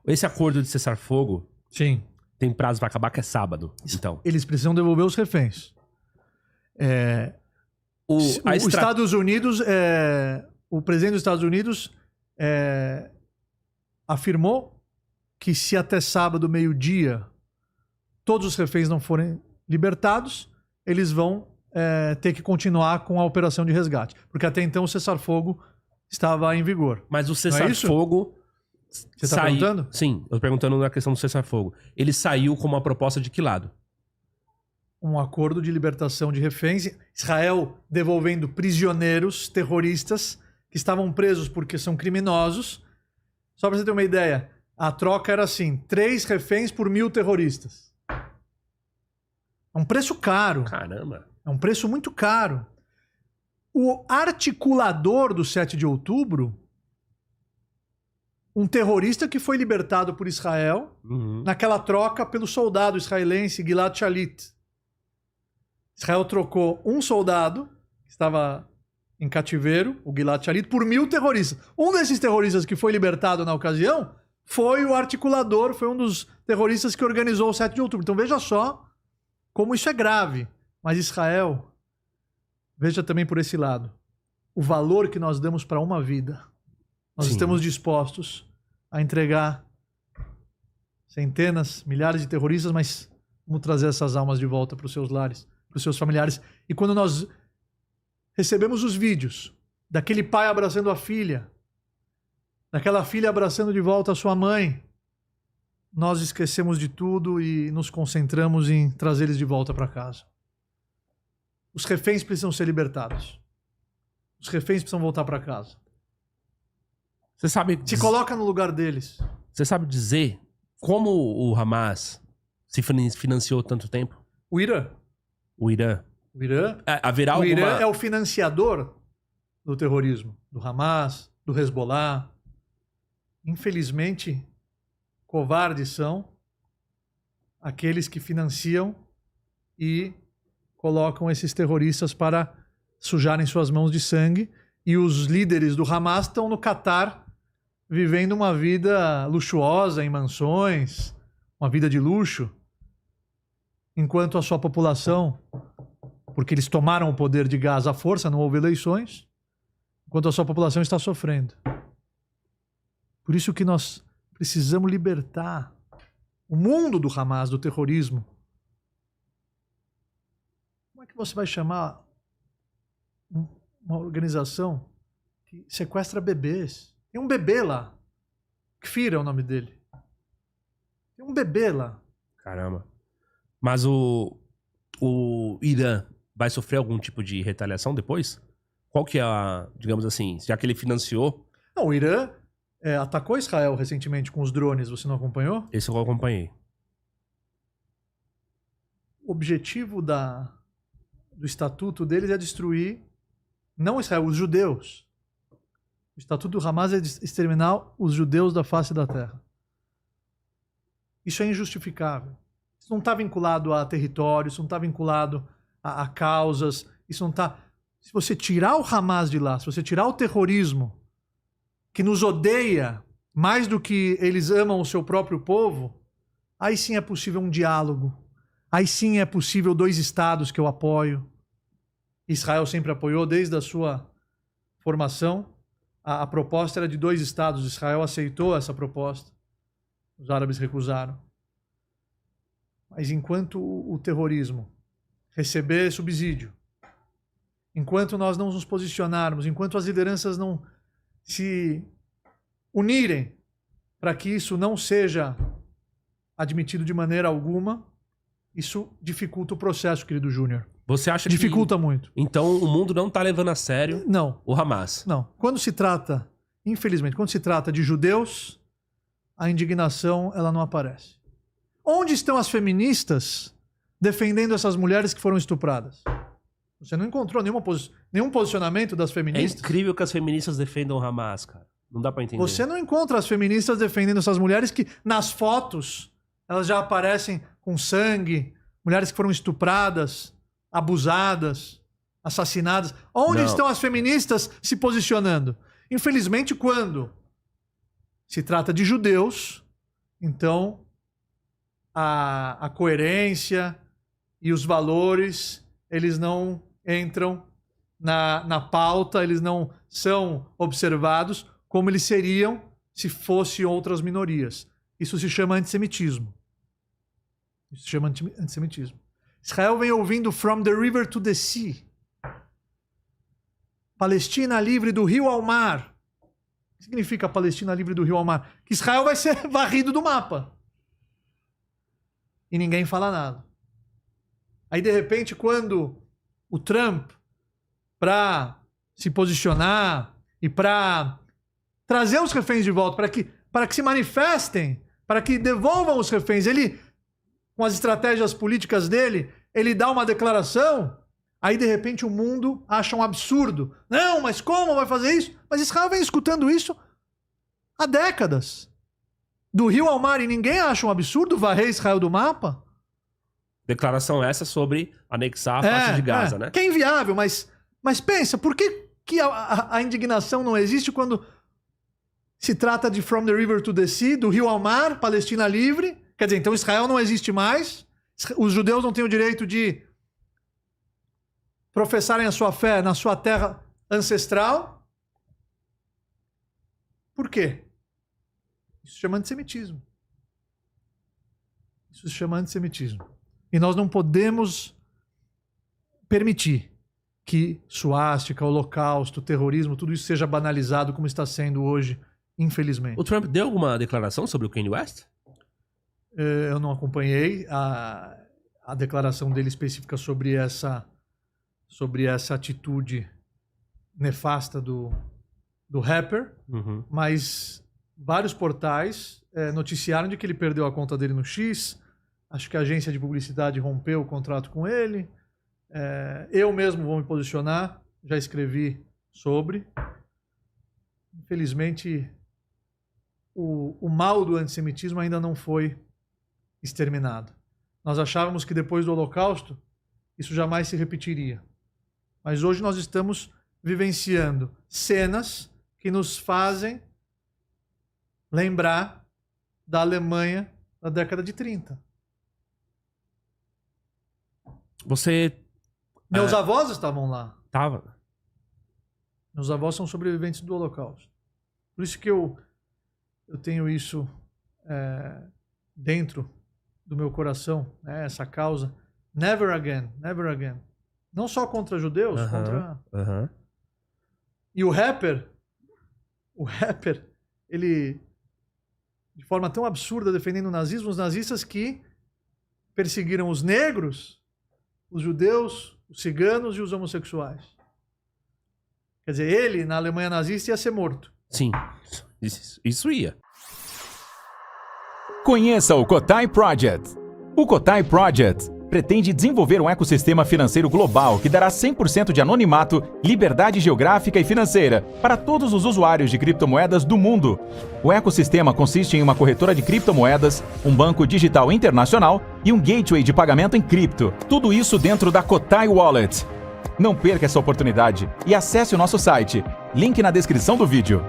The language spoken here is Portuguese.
Esse acordo de cessar-fogo Sim. tem prazo, vai acabar que é sábado. Então, Eles precisam devolver os reféns. Os Estados Unidos, o presidente dos Estados Unidos afirmou que se até sábado, meio-dia, todos os reféns não forem libertados, eles vão ter que continuar com a operação de resgate. Porque até então o cessar-fogo estava em vigor. Mas o cessar-fogo... Você está perguntando? Sim, eu tô perguntando na questão do cessar-fogo. Ele saiu com uma proposta de que lado? Um acordo de libertação de reféns. Israel devolvendo prisioneiros terroristas que estavam presos porque são criminosos. Só para você ter uma ideia, a troca era assim, 3 reféns por 1.000 terroristas. É um preço caro. Caramba. É um preço muito caro. O articulador do 7 de outubro, um terrorista que foi libertado por Israel naquela troca pelo soldado israelense Gilad Shalit. Israel trocou um soldado que estava em cativeiro, o Gilad Shalit, por 1.000 terroristas. Um desses terroristas que foi libertado na ocasião foi o articulador, foi um dos terroristas que organizou o 7 de outubro. Então veja só como isso é grave. Mas Israel, veja também por esse lado, o valor que nós damos para uma vida. Nós estamos dispostos a entregar centenas, milhares de terroristas, mas vamos trazer essas almas de volta para os seus lares, para os seus familiares. E quando nós recebemos os vídeos daquele pai abraçando a filha, daquela filha abraçando de volta a sua mãe, nós esquecemos de tudo e nos concentramos em trazer eles de volta para casa. Os reféns precisam ser libertados. Os reféns precisam voltar para casa. Você sabe... Se coloca no lugar deles. Você sabe dizer como o Hamas se financiou tanto tempo? O Irã. O Irã. O Irã. Haverá alguma... Irã é o financiador do terrorismo. Do Hamas, do Hezbollah. Infelizmente, covardes são aqueles que financiam e colocam esses terroristas para sujarem suas mãos de sangue. E os líderes do Hamas estão no Catar vivendo uma vida luxuosa em mansões, uma vida de luxo, enquanto a sua população, porque eles tomaram o poder de Gaza à força, não houve eleições, enquanto a sua população está sofrendo. Por isso que nós precisamos libertar o mundo do Hamas, do terrorismo. Como é que você vai chamar uma organização que sequestra bebês? Tem um bebê lá. Kfir é o nome dele. Tem um bebê lá. Caramba. Mas o Irã vai sofrer algum tipo de retaliação depois? Qual que é a, digamos assim, já que ele financiou... Não, o Irã atacou Israel recentemente com os drones, você não acompanhou? Esse eu acompanhei. O objetivo do estatuto deles é destruir, não Israel, os judeus. O estatuto do Hamas é exterminar os judeus da face da terra. Isso é injustificável. Isso não está vinculado a território, isso não está vinculado a causas, isso não está... Se você tirar o Hamas de lá, se você tirar o terrorismo que nos odeia mais do que eles amam o seu próprio povo, aí sim é possível um diálogo. Aí sim é possível 2 estados que eu apoio. Israel sempre apoiou desde a sua formação. A proposta era de 2 estados. Israel aceitou essa proposta. Os árabes recusaram. Mas enquanto o terrorismo receber subsídio, enquanto nós não nos posicionarmos, enquanto as lideranças não se unirem para que isso não seja admitido de maneira alguma, isso dificulta o processo, querido Júnior. Você acha dificulta muito. Então o mundo não está levando a sério o Hamas? Não. Quando se trata, infelizmente, quando se trata de judeus, a indignação ela não aparece. Onde estão as feministas defendendo essas mulheres que foram estupradas? Você não encontrou nenhum posicionamento das feministas? É incrível que as feministas defendam o Hamas, cara. Não dá pra entender. Você não encontra as feministas defendendo essas mulheres que, nas fotos, elas já aparecem com sangue, mulheres que foram estupradas, abusadas, assassinadas. Onde estão as feministas se posicionando? Infelizmente, quando se trata de judeus, Então, a coerência e os valores, eles não entram na pauta, eles não são observados como eles seriam se fossem outras minorias. Isso se chama antissemitismo. Isso se chama antissemitismo. Israel vem ouvindo From the River to the Sea. Palestina livre do rio ao mar. O que significa Palestina livre do rio ao mar? Que Israel vai ser varrido do mapa. E ninguém fala nada. Aí, de repente, quando o Trump, para se posicionar e para trazer os reféns de volta, para que se manifestem, para que devolvam os reféns, ele, com as estratégias políticas dele, ele dá uma declaração, aí, de repente, o mundo acha um absurdo. Não, mas como vai fazer isso? Mas Israel vem escutando isso há décadas. Do rio ao mar, e ninguém acha um absurdo varrer Israel do mapa? Declaração essa sobre anexar a faixa de Gaza, né? Que é inviável, mas pensa, por que a indignação não existe quando se trata de From the River to the Sea, do rio ao mar, Palestina livre? Quer dizer, então Israel não existe mais, os judeus não têm o direito de professarem a sua fé na sua terra ancestral. Por quê? Isso se chama antissemitismo. Isso se chama antissemitismo. E nós não podemos permitir que suástica, holocausto, terrorismo, tudo isso seja banalizado como está sendo hoje, infelizmente. O Trump deu alguma declaração sobre o Kanye West? Eu não acompanhei a declaração dele específica sobre essa atitude nefasta do rapper, mas vários portais noticiaram de que ele perdeu a conta dele no X. Acho que a agência de publicidade rompeu o contrato com ele. Eu mesmo vou me posicionar, já escrevi sobre. Infelizmente, o mal do antissemitismo ainda não foi exterminado. Nós achávamos que depois do Holocausto, isso jamais se repetiria. Mas hoje nós estamos vivenciando cenas que nos fazem lembrar da Alemanha da década de 30. Meus avós estavam lá. Tava. Meus avós são sobreviventes do Holocausto. Por isso que eu tenho isso dentro do meu coração, né, essa causa. Never again, never again. Não só contra judeus, contra... E o rapper, ele, de forma tão absurda, defendendo o nazismo, os nazistas que perseguiram os negros, os judeus, os ciganos e os homossexuais. Quer dizer, ele, na Alemanha nazista, ia ser morto. Sim, isso ia. Conheça o Kotai Project. O Kotai Project pretende desenvolver um ecossistema financeiro global que dará 100% de anonimato, liberdade geográfica e financeira para todos os usuários de criptomoedas do mundo. O ecossistema consiste em uma corretora de criptomoedas, um banco digital internacional e um gateway de pagamento em cripto. Tudo isso dentro da Kotai Wallet. Não perca essa oportunidade e acesse o nosso site. Link na descrição do vídeo.